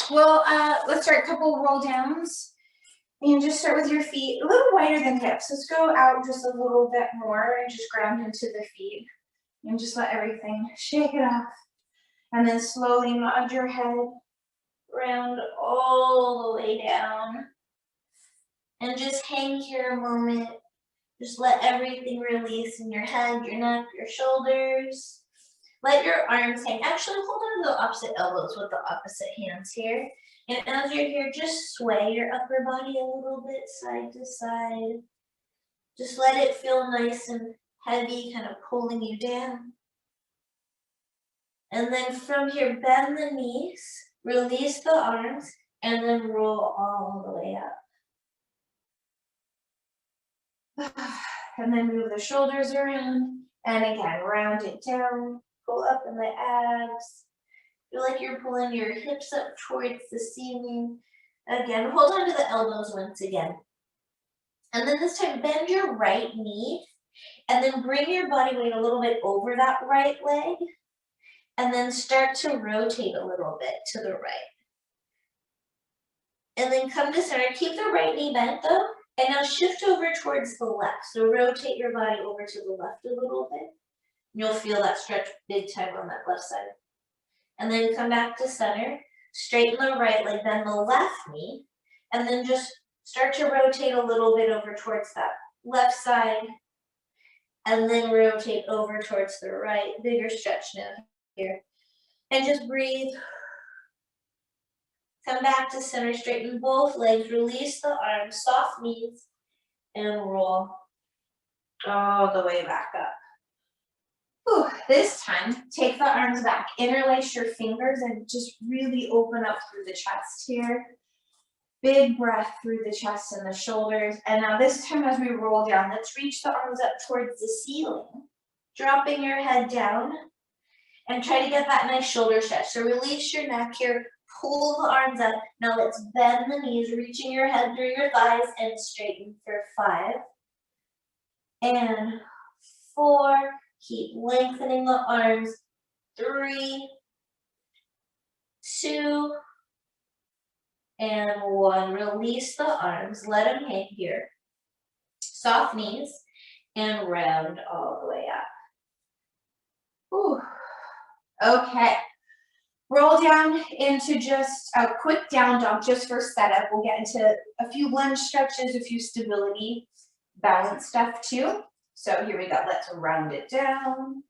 Well, let's start a couple roll downs. And just start with your feet a little wider than hips. Let's go out just a little bit more and just ground into the feet. And just let everything shake it off. And then slowly nod your head round all the way down. And just hang here a moment. Just let everything release in your head, your neck, your shoulders. Let your arms hang. Actually, hold on to the opposite elbows with the opposite hands here. And as you're here, just sway your upper body a little bit side to side. Just let it feel nice and heavy, kind of pulling you down. And then from here, bend the knees, release the arms, and then roll all the way up. And then move the shoulders around. And again, round it down. Pull up in the abs. Feel like you're pulling your hips up towards the ceiling. Again, hold on to the elbows once again. And then this time, bend your right knee. And then bring your body weight a little bit over that right leg. And then start to rotate a little bit to the right. And then come to center. Keep the right knee bent though. And now shift over towards the left. So rotate your body over to the left a little bit. You'll feel that stretch big time on that left side. And then come back to center. Straighten the right leg, bend the left knee. And then just start to rotate a little bit over towards that left side. And then rotate over towards the right. Bigger stretch now here. And just breathe. Come back to center, straighten both legs, release the arms, soft knees, and roll all the way back up. Whew. This time, take the arms back, interlace your fingers, and just really open up through the chest here. Big breath through the chest and the shoulders. And now this time as we roll down, let's reach the arms up towards the ceiling, dropping your head down, and try to get that nice shoulder stretch. So release your neck here. Pull the arms up. Now let's bend the knees, reaching your head through your thighs and straighten for 5 and 4. Keep lengthening the arms. 3, 2, and 1. Release the arms. Let them hang here. Soft knees and round all the way up. Whew. Okay. Roll down into just a quick down dog just for setup. We'll get into a few lunge stretches, a few stability, balance stuff too. So here we go. Let's round it down.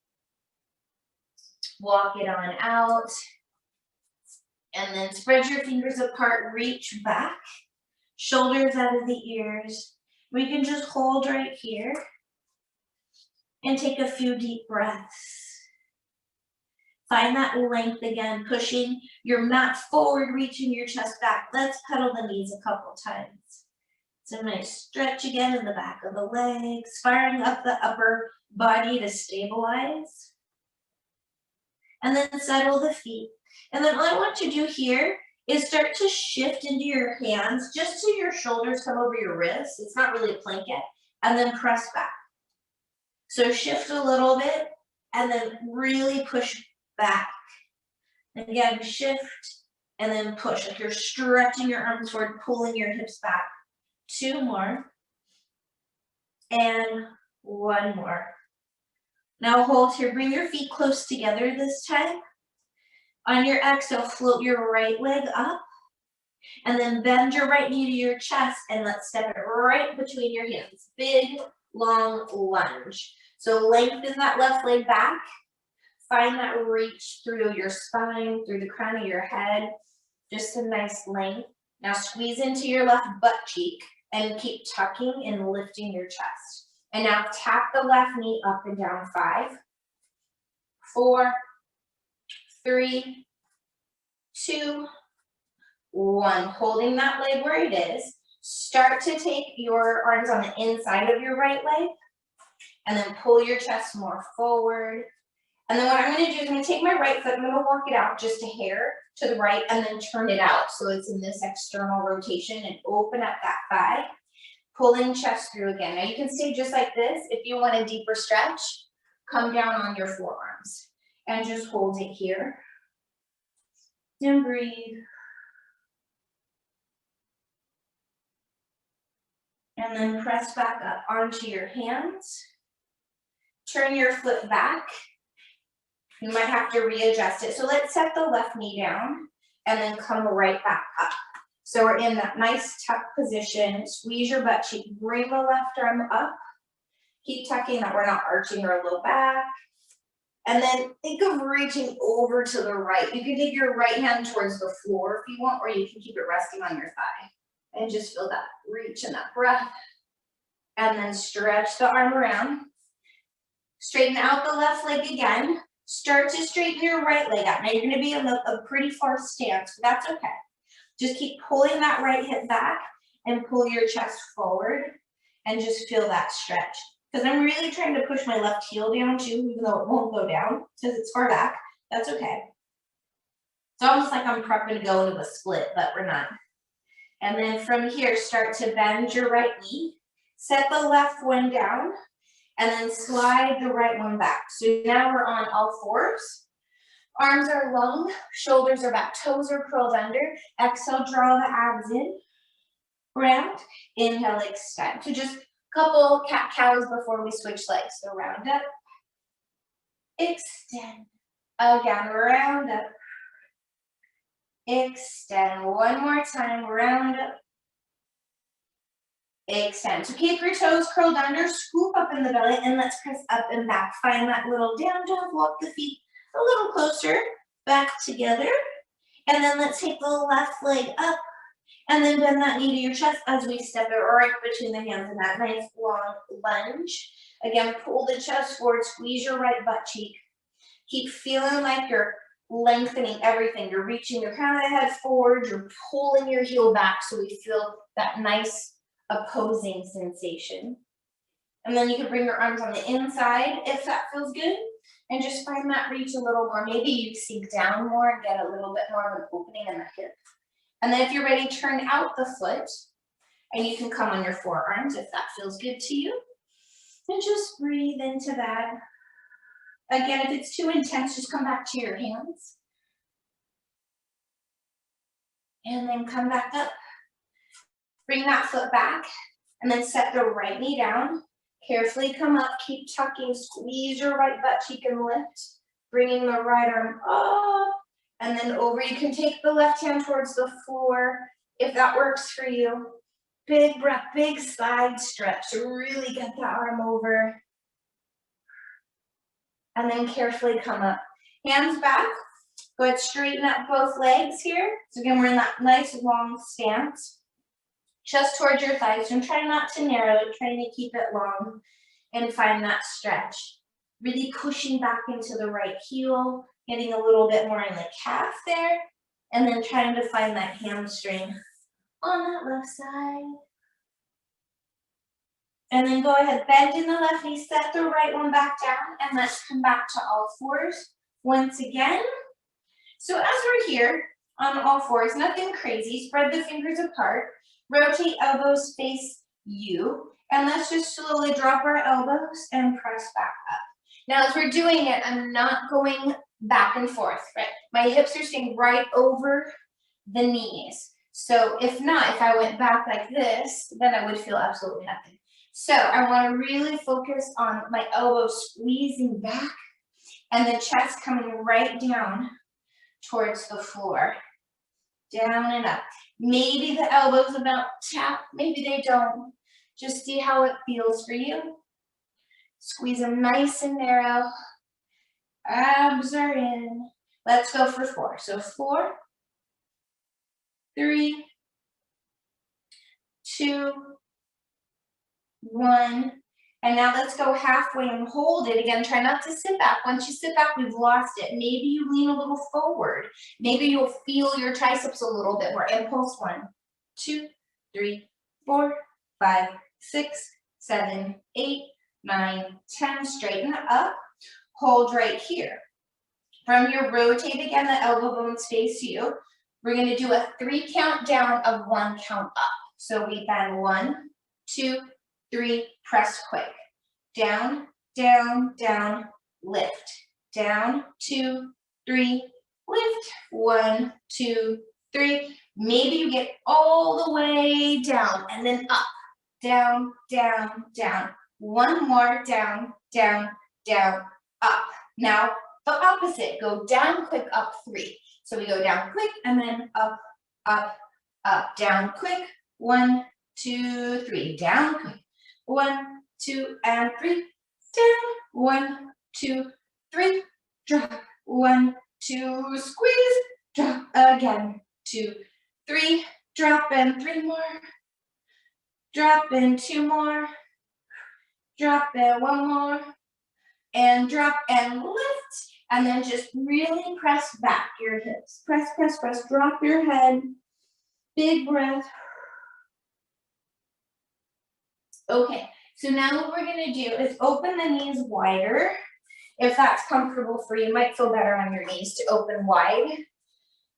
Walk it on out. And then spread your fingers apart, reach back. Shoulders out of the ears. We can just hold right here and take a few deep breaths. Find that length again, pushing your mat forward, reaching your chest back. Let's pedal the knees a couple times. So nice stretch again in the back of the legs, firing up the upper body to stabilize. And then settle the feet. And then all I want to do here is start to shift into your hands, just so your shoulders come over your wrists. It's not really a plank yet. And then press back. So shift a little bit and then really push back. Again, shift and then push. Like you're stretching your arms forward, pulling your hips back. 2 more. And 1 more. Now hold here. Bring your feet close together this time. On your exhale, float your right leg up. And then bend your right knee to your chest and let's step it right between your hands. Big, long lunge. So lengthen that left leg back. Find that reach through your spine, through the crown of your head. Just a nice length. Now squeeze into your left butt cheek and keep tucking and lifting your chest. And now tap the left knee up and down. 5, 4, 3, 2, 1. Holding that leg where it is. Start to take your arms on the inside of your right leg and then pull your chest more forward. And then what I'm going to do is I'm going to take my right foot, I'm going to walk it out just a hair to the right and then turn it out so it's in this external rotation and open up that thigh, pulling chest through again. Now you can stay just like this. If you want a deeper stretch, come down on your forearms and just hold it here. And breathe. And then press back up onto your hands. Turn your foot back. You might have to readjust it. So let's set the left knee down and then come right back up. So we're in that nice tuck position. Squeeze your butt cheek, bring the left arm up. Keep tucking that we're not arching our low back. And then think of reaching over to the right. You can take your right hand towards the floor if you want, or you can keep it resting on your thigh. And just feel that reach and that breath. And then stretch the arm around. Straighten out the left leg again. Start to straighten your right leg out. Now you're gonna be in a pretty far stance, but that's okay. Just keep pulling that right hip back and pull your chest forward and just feel that stretch. Because I'm really trying to push my left heel down too, even though it won't go down because it's far back. That's okay. It's almost like I'm prepping to go into a split, but we're not. And then from here, start to bend your right knee. Set the left one down and then slide the right one back. So now we're on all fours. Arms are long, shoulders are back, toes are curled under. Exhale, draw the abs in. Round. Inhale, extend. So just a couple cat-cows before we switch legs. So round up. Extend. Again, round up. Extend. One more time, round up. Extend. So keep your toes curled under, scoop up in the belly, and let's press up and back. Find that little down dog, walk the feet a little closer, back together. And then let's take the left leg up, and then bend that knee to your chest as we step it right between the hands in that nice long lunge. Again, pull the chest forward, squeeze your right butt cheek. Keep feeling like you're lengthening everything. You're reaching your crown of the head forward, you're pulling your heel back so we feel that nice opposing sensation. And then you can bring your arms on the inside if that feels good, and just find that reach a little more. Maybe you sink down more and get a little bit more of an opening in the hip. And then if you're ready, turn out the foot, and you can come on your forearms if that feels good to you. And just breathe into that. Again, if it's too intense, just come back to your hands. And then come back up. Bring that foot back, and then set the right knee down. Carefully come up, keep tucking, squeeze your right butt cheek and lift. Bringing the right arm up, and then over. You can take the left hand towards the floor if that works for you. Big breath, big side stretch to really get the arm over. And then carefully come up. Hands back. Go ahead, straighten up both legs here. So again, we're in that nice long stance. Just towards your thighs, and try not to narrow it, trying to keep it long and find that stretch. Really pushing back into the right heel, getting a little bit more in the calf there, and then trying to find that hamstring on that left side. And then go ahead, bend in the left knee, set the right one back down, and let's come back to all fours once again. So as we're here on all fours, nothing crazy, spread the fingers apart. Rotate elbows face you, and let's just slowly drop our elbows and press back up. Now, as we're doing it, I'm not going back and forth, right? My hips are staying right over the knees. So if not, if I went back like this, then I would feel absolutely nothing. So I want to really focus on my elbows squeezing back and the chest coming right down towards the floor. Down and up. Maybe the elbows about tap, maybe they don't. Just see how it feels for you. Squeeze them nice and narrow. Abs are in. Let's go for 4. So 4, 3, 2, 1. And now let's go halfway and hold it. Again, try not to sit back. Once you sit back, we've lost it. Maybe you lean a little forward. Maybe you'll feel your triceps a little bit more. Impulse 1, 2, 3, 4, 5, 6, 7, 8, 9, 10. Straighten up. Hold right here. From your rotate again, the elbow bones face you. We're going to do a 3 count down of 1 count up. So we bend 1, 2, 3, press quick. Down, down, down, lift. Down, 2, 3, lift. 1, 2, 3. Maybe you get all the way down and then up. down, down, down. One more, down, down, down, up. Now, the opposite, go down quick, up 3. So we go down quick and then up, up, up, down quick, 1, 2, 3, down quick, 1, 2, and 3, down, 1, 2, 3, drop, 1, 2, squeeze, drop again, 2, 3, drop and 3 more, drop and 2 more, drop and 1 more, and drop and lift, and then just really press back your hips. Press, press, press, drop your head, big breath. Okay, so now what we're gonna do is open the knees wider. If that's comfortable for you, might feel better on your knees to open wide.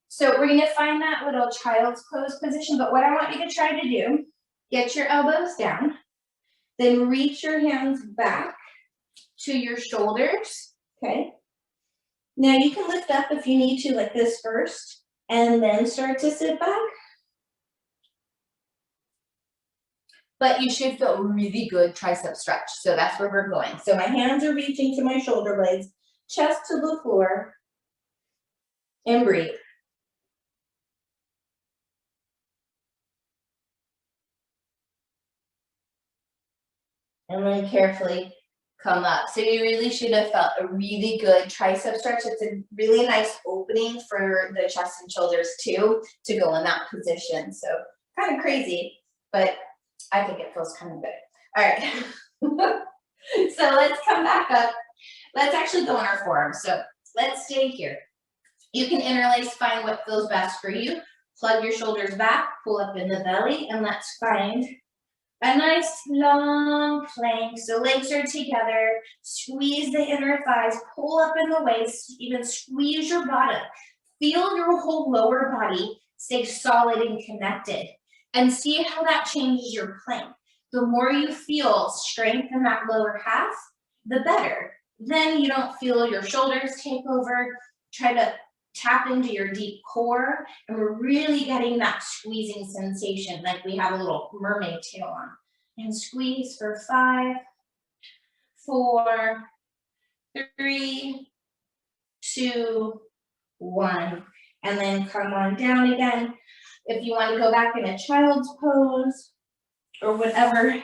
So we're gonna find that little child's pose position, but what I want you to try to do, get your elbows down, then reach your hands back to your shoulders, okay? Now you can lift up if you need to like this first, and then start to sit back. But you should feel really good tricep stretch, so that's where we're going. So my hands are reaching to my shoulder blades, chest to the floor, and breathe. And then carefully come up. So you really should have felt a really good tricep stretch. It's a really nice opening for the chest and shoulders too, to go in that position. So kind of crazy, but I think it feels kind of good. All right. So let's come back up. Let's actually go on our forearms. So let's stay here. You can interlace, find what feels best for you. Plug your shoulders back, pull up in the belly, and let's find a nice long plank. So legs are together, squeeze the inner thighs, pull up in the waist, even squeeze your bottom. Feel your whole lower body stay solid and connected, and see how that changes your plank. The more you feel strength in that lower half, the better. Then you don't feel your shoulders take over. Try to tap into your deep core, and we're really getting that squeezing sensation, like we have a little mermaid tail on. And squeeze for 5, 4, 3, 2, 1. And then come on down again. If you want to go back in a child's pose, or whatever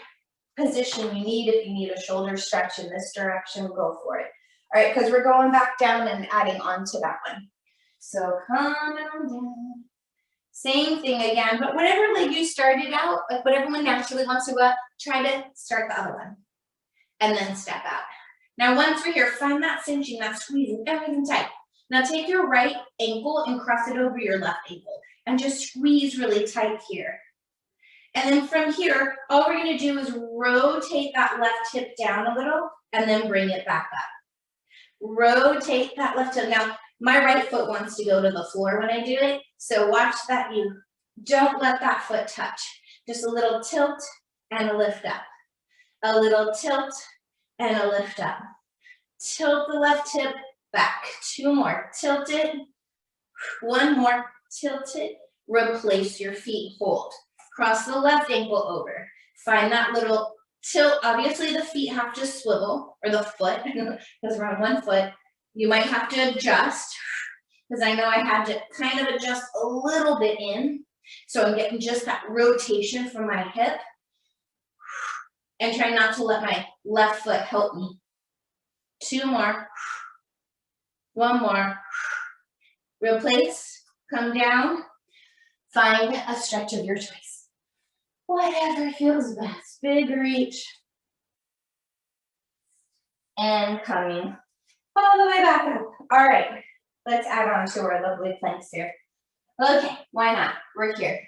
position you need, if you need a shoulder stretch in this direction, go for it. All right, because we're going back down and adding on to that one. So come on down. Same thing again, but whatever leg you started out, like whatever one naturally wants to go up, try to start the other one. And then step out. Now once we're here, find that cinching, that squeezing, everything tight. Now take your right ankle and cross it over your left ankle. And just squeeze really tight here. And then from here, all we're gonna do is rotate that left hip down a little and then bring it back up. Rotate that left hip. Now, my right foot wants to go to the floor when I do it, so watch that you don't let that foot touch. Just a little tilt and a lift up. A little tilt and a lift up. Tilt the left hip back. 2 more. Tilt it. 1 more. Tilt it. Replace your feet. Hold. Cross the left ankle over. Find that little tilt. Obviously, the feet have to swivel, or the foot, because we're on 1 foot. You might have to adjust, because I know I had to kind of adjust a little bit in. So I'm getting just that rotation from my hip. And try not to let my left foot help me. 2 more. 1 more. Replace. Come down. Find a stretch of your choice. Whatever feels best. Big reach. And coming all the way back up. All right, let's add on to our lovely planks here. Okay, why not? We're here.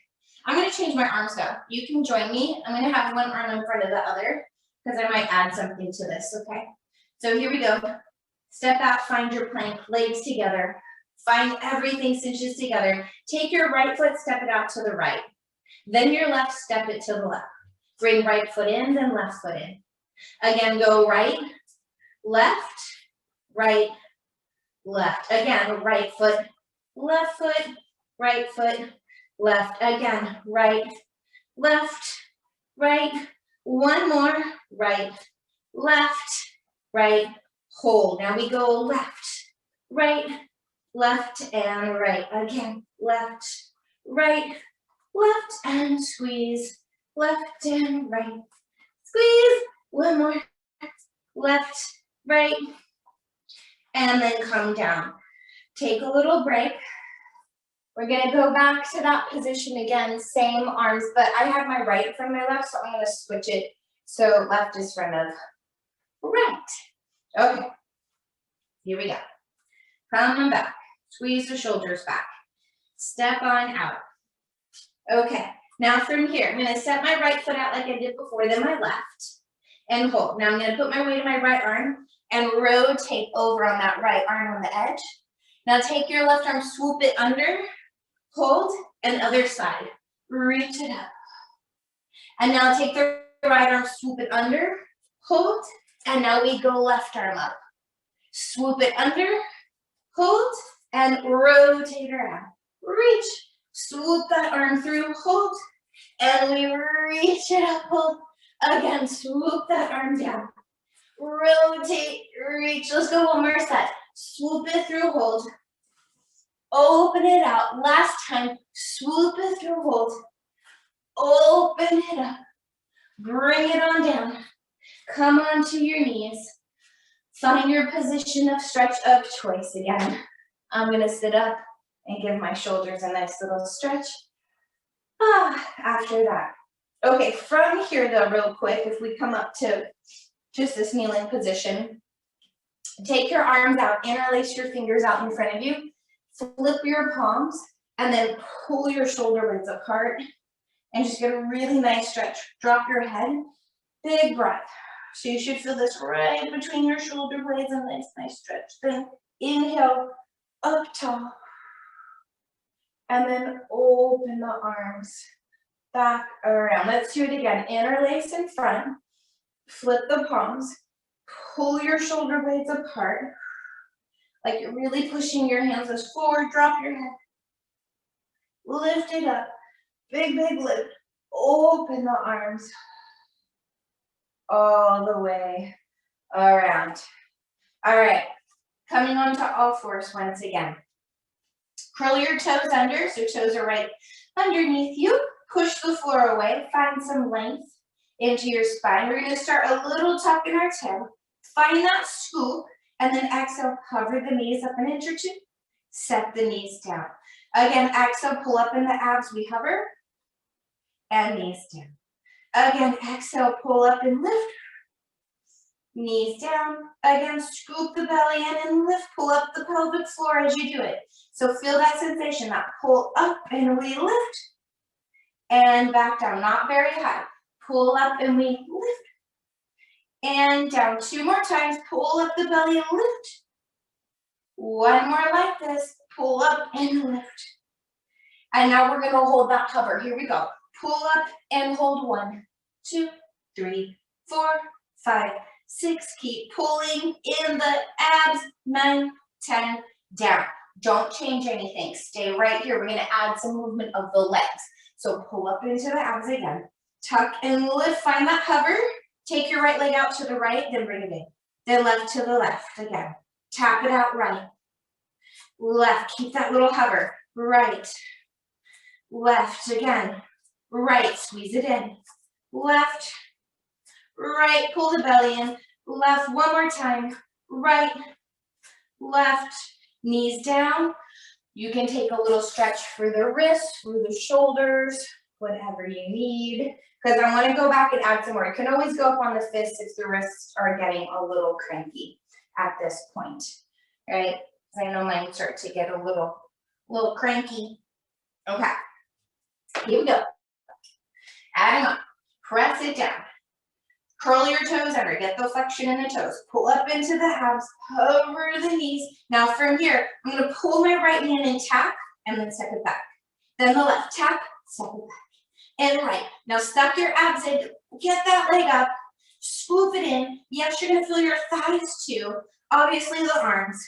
I'm gonna change my arms though. You can join me. I'm gonna have 1 arm in front of the other because I might add something to this, okay? So here we go. Step out, find your plank, legs together. Find everything cinches together. Take your right foot, step it out to the right. Then your left, step it to the left. Bring right foot in, then left foot in. Again, go right, left, right, left. Again, right foot, right foot, left. Again, right, left, right, One more, right, left, right, hold. Now we go left, right, left, and right. Again, left, right, left, and squeeze, left and right. Squeeze, one more, left, right, and then come down. Take a little break. We're gonna go back to that position again, same arms, but I have my right in front of my left, so I'm gonna switch it. So left is front of right. Okay, here we go. Come on back, squeeze the shoulders back. Step on out. Okay, now from here, I'm gonna set my right foot out like I did before, then my left, and hold. Now I'm gonna put my weight on my right arm and rotate over on that right arm on the edge. Now take your left arm, swoop it under, hold, and other side. Reach it up. And now take the right arm, swoop it under, hold, and now we go left arm up. Swoop it under, hold, and rotate around. Reach, swoop that arm through, hold, and we reach it up, hold. Again, swoop that arm down. Rotate, reach. Let's go one more set. Swoop it through, hold. Open it out. Last time, swoop it through, hold. Open it up. Bring it on down. Come onto your knees. Find your position of stretch of choice again. I'm gonna sit up and give my shoulders a nice little stretch. After that. Okay, from here though, real quick, if we come up to just this kneeling position, take your arms out, interlace your fingers out in front of you, flip your palms, and then pull your shoulder blades apart, and just get a really nice stretch. Drop your head, big breath. So you should feel this right between your shoulder blades, and nice stretch. Then inhale, up tall, and then open the arms back around. Let's do it again. Interlace in front, flip the palms, pull your shoulder blades apart, like you're really pushing your hands as forward, drop your head, lift it up, big lift, open the arms all the way around. All right, coming onto all fours once again. Curl your toes under, so toes are right underneath you. Push the floor away, find some length into your spine. We're gonna start a little tuck in our tail. Find that scoop, and then exhale, hover the knees up an inch or two. Set the knees down. Again, exhale, pull up in the abs, we hover, and knees down. Again, exhale, pull up and lift. Knees down. Again, scoop the belly in and lift, pull up the pelvic floor as you do it. So feel that sensation, that pull up and we lift. And back down, not very high. Pull up and we lift. And down, 2 more times, pull up the belly and lift. 1 more like this, pull up and lift. And now we're gonna hold that hover, here we go. Pull up and hold 1, 2, 3, 4, 5, 6, keep pulling in the abs, 9, 10, down. Don't change anything, stay right here. We're gonna add some movement of the legs. So pull up into the abs again. Tuck and lift, find that hover. Take your right leg out to the right, then bring it in. Then left to the left again. Tap it out right. Left, keep that little hover. Right. Left again. Right, squeeze it in. Left. Right, pull the belly in. Left, 1 more time. Right. Left, knees down. You can take a little stretch for the wrists, for the shoulders, whatever you need. Because I want to go back and add some more. You can always go up on the fists if the wrists are getting a little cranky at this point, right? Because I know mine start to get a little cranky. Okay, here we go. Adding on, press it down. Curl your toes under, get the flexion in the toes. Pull up into the abs, hover the knees. Now from here, I'm gonna pull my right hand and tap, and then step it back. Then the left, tap, step it back. And right, now stuck your abs in, get that leg up, swoop it in. Yes, you're gonna feel your thighs too, obviously the arms,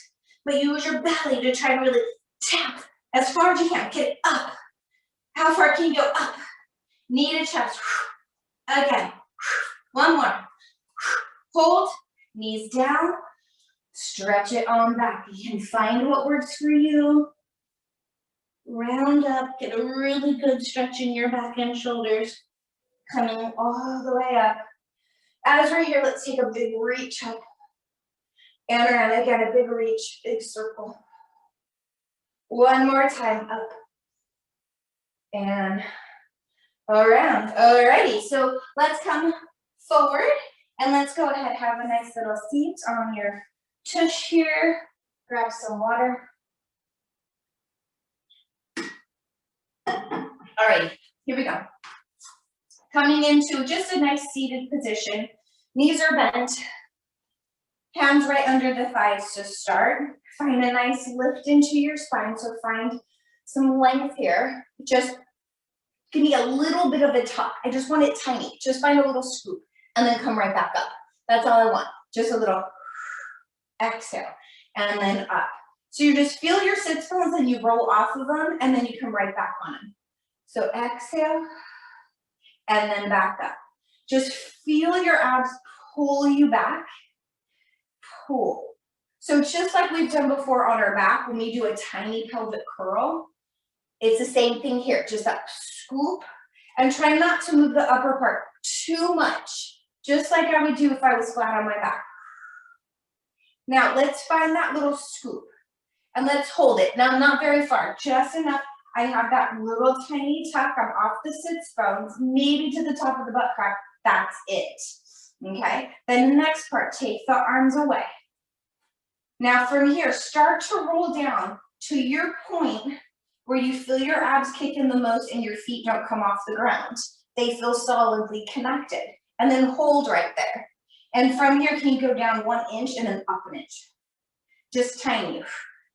but use your belly to try to really tap as far as you can, get it up. How far can you go up? Knee to chest, again. One more. Hold, knees down, stretch it on back. You can find what works for you. Round up, get a really good stretch in your back and shoulders, coming all the way up. As we're here, let's take a big reach up and around. Again, a big reach, big circle. One more time, up and around. Alrighty, so let's come forward and let's go ahead, have a nice little seat on your tush here. Grab some water. Alrighty, here we go. Coming into just a nice seated position. Knees are bent. Hands right under the thighs to start. Find a nice lift into your spine, so find some length here. Just give me a little bit of a tuck. I just want it tiny. Just find a little scoop and then come right back up. That's all I want. Just a little exhale and then up. So you just feel your sits bones and you roll off of them and then you come right back on them. So exhale and then back up. Just feel your abs pull you back. Pull. So just like we've done before on our back when we do a tiny pelvic curl, it's the same thing here. Just that scoop and try not to move the upper part too much. Just like I would do if I was flat on my back. Now let's find that little scoop and let's hold it. Now not very far, just enough. I have that little tiny tuck. I'm off the sits bones, maybe to the top of the butt crack. That's it. Okay. Then the next part, take the arms away. Now from here, start to roll down to your point where you feel your abs kick in the most and your feet don't come off the ground. They feel solidly connected. And then hold right there. And from here, can you go down 1 inch and then up 1 inch? Just tiny.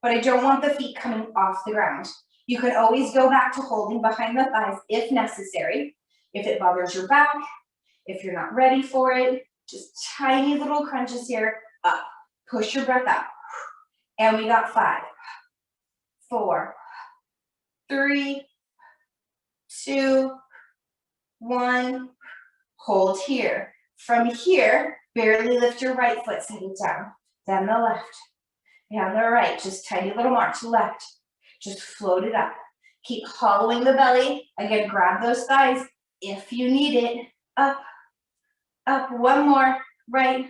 But I don't want the feet coming off the ground. You can always go back to holding behind the thighs if necessary. If it bothers your back, if you're not ready for it, just tiny little crunches here, up. Push your breath out. And we got 5, 4, 3, 2, 1. Hold here. From here, barely lift your right foot, set it down. Then the left. And the right, just tiny little march, left. Just float it up. Keep hollowing the belly. Again, grab those thighs if you need it. Up, up, one more. Right,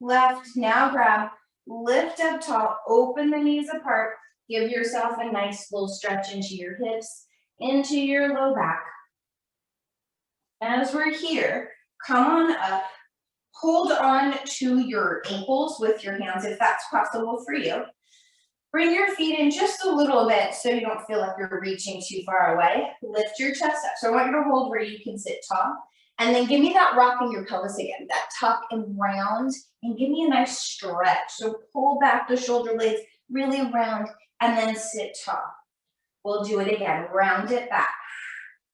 left. Now grab, lift up tall, open the knees apart. Give yourself a nice little stretch into your hips, into your low back. As we're here, come on up. Hold on to your ankles with your hands if that's possible for you. Bring your feet in just a little bit so you don't feel like you're reaching too far away. Lift your chest up. So I want you to hold where you can sit tall. And then give me that rock in your pelvis again, that tuck and round, and give me a nice stretch. So pull back the shoulder blades really round and then sit tall. We'll do it again, round it back.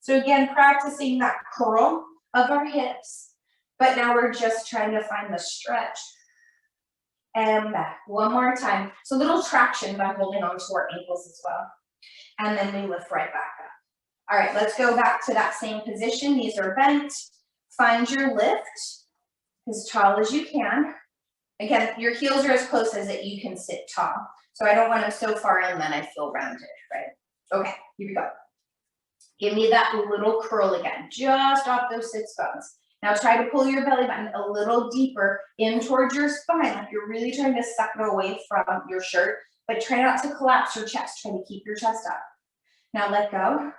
So again, practicing that curl of our hips, but now we're just trying to find the stretch. And back, one more time. So a little traction by holding on to our ankles as well. And then we lift right back up. All right, let's go back to that same position. Knees are bent. Find your lift as tall as you can. Again, your heels are as close as that you can sit tall. So I don't want them so far in that I feel rounded, right? Okay, here we go. Give me that little curl again, just off those sits bones. Now try to pull your belly button a little deeper in towards your spine, like you're really trying to suck it away from your shirt, but try not to collapse your chest. Try to keep your chest up. Now let go,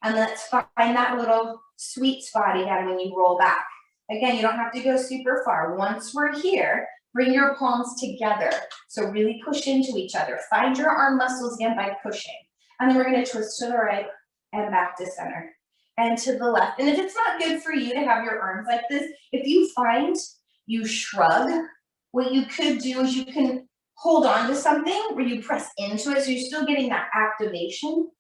and let's find that little sweet spot again when you roll back. Again, you don't have to go super far. Once we're here, bring your palms together. So really push into each other. Find your arm muscles again by pushing. And then we're going to twist to the right and back to center. And to the left. And if it's not good for you to have your arms like this, if you find you shrug, what you could do is you can hold on to something where you press into it so you're still getting that activation.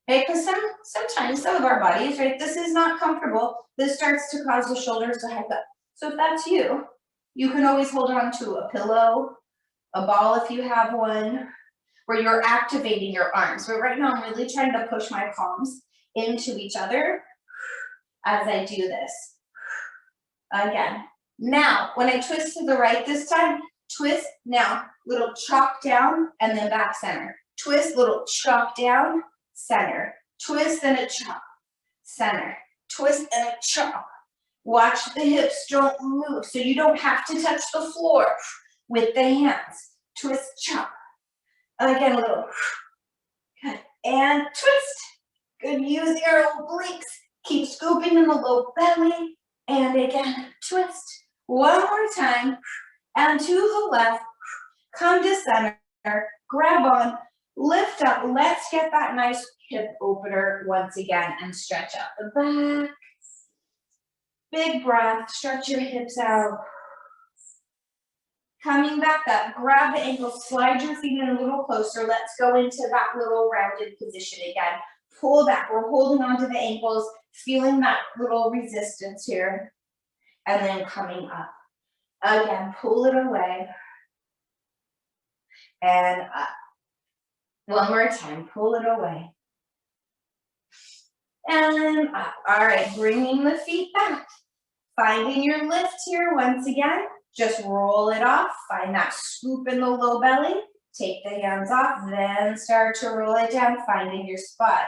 Okay, because sometimes some of our bodies, right, this is not comfortable. This starts to cause the shoulders to hike up. So if that's you, you can always hold on to a pillow, a ball if you have one, where you're activating your arms. But right now I'm really trying to push my palms into each other as I do this. Again. Now, when I twist to the right this time, twist, now, little chop down, and then back center. Twist, little chop down, center. Twist and a chop, center. Twist and a chop. Watch the hips don't move, so you don't have to touch the floor with the hands. Twist, chop. Again, a little, good, and twist. Good, use your obliques. Keep scooping in the low belly, and again, twist. One more time, and to the left, come to center, grab on, lift up. Let's get that nice hip opener once again and stretch out the back. Big breath, stretch your hips out. Coming back up, grab the ankles, slide your feet in a little closer. Let's go into that little rounded position again. Pull back, we're holding onto the ankles, feeling that little resistance here. And then coming up. Again, pull it away. And up. One more time, pull it away. And up. All right, bringing the feet back. Finding your lift here once again. Just roll it off. Find that scoop in the low belly. Take the hands off, then start to roll it down, finding your spot.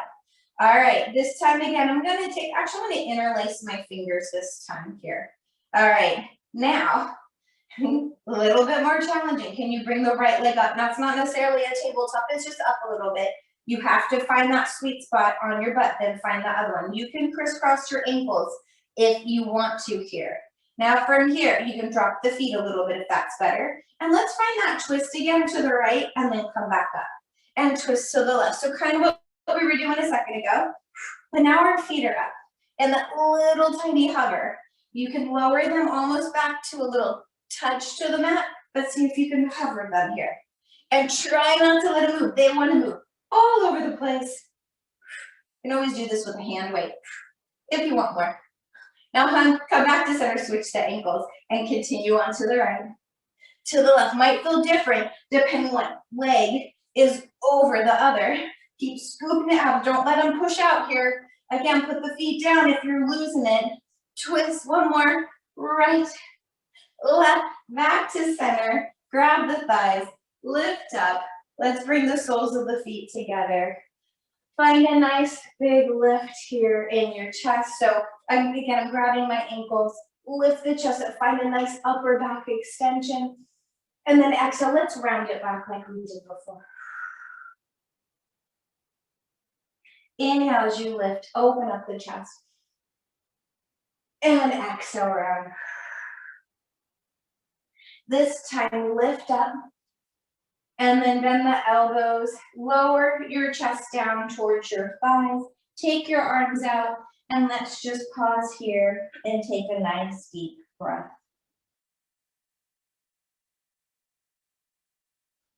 All right, this time again, I'm going to interlace my fingers this time here. All right, now, a little bit more challenging. Can you bring the right leg up? Now, it's not necessarily a tabletop, it's just up a little bit. You have to find that sweet spot on your butt, then find the other one. You can crisscross your ankles if you want to here. Now from here, you can drop the feet a little bit if that's better. And let's find that twist again to the right and then come back up. And twist to the left. So kind of what we were doing a second ago. But now our feet are up. And that little tiny hover. You can lower them almost back to a little touch to the mat. But see if you can hover them here. And try not to let them move. They want to move all over the place. You can always do this with a hand weight if you want more. Now come back to center, switch the ankles, and continue on to the right. To the left might feel different depending what leg is over the other. Keep scooping it out. Don't let them push out here. Again, put the feet down if you're losing it. Twist, one more. Right, left, back to center. Grab the thighs, lift up. Let's bring the soles of the feet together. Find a nice big lift here in your chest. So I'm grabbing my ankles, lift the chest up, find a nice upper back extension. And then exhale, let's round it back like we did before. Inhale as you lift, open up the chest. And exhale, round. This time, lift up. And then bend the elbows, lower your chest down towards your thighs. Take your arms out, and let's just pause here and take a nice deep breath.